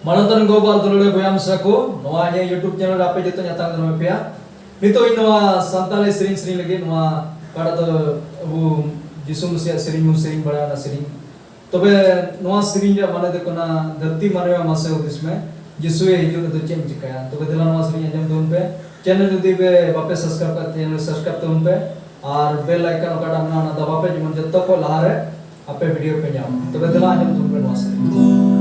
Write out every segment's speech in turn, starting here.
Manonton gobar dulu bayam saku, noanya YouTube channel apa jatuh nyata dengan pia. Itu inoa santale sering lagi noa pada tu abu jisum sering bada na sering. Tobe noa sering ya mana dekho na धरती मानवा mase hudis में जिसु ये हिजू तो चेंज चिकाया. Tobe दिला noa sering aja तुम पे channel जो दी पे वापस subscribe करते हैं subscribe तुम पे और bell icon का डालना ना दबा पे जिमन जब तक को लार है आपे वीडियो पे जाओ. Tobe दिला aja तुम पे noa sering.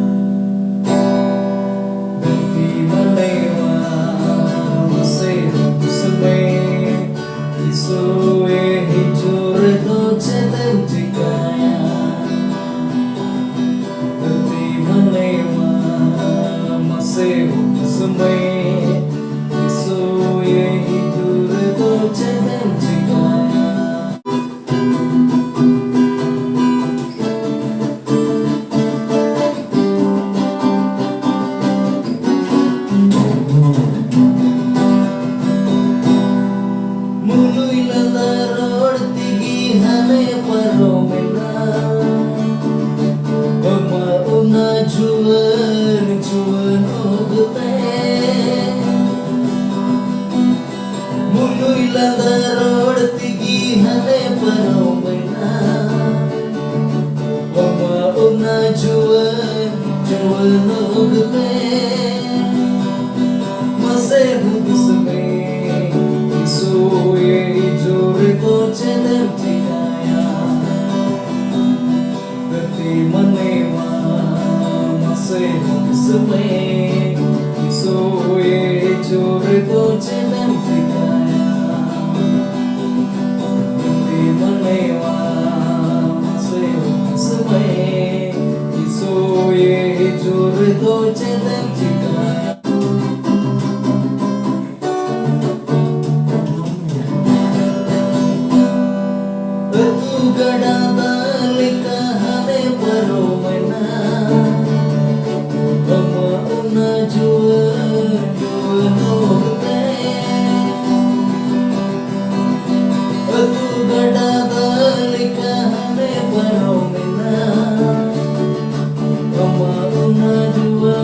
Mase hudis mein soye jore to chedem chikaya gati manwa mase hudis mein soye jore to chedem chikaya gati manwa mase hudis mein soye jore to chedem chikaya. Dua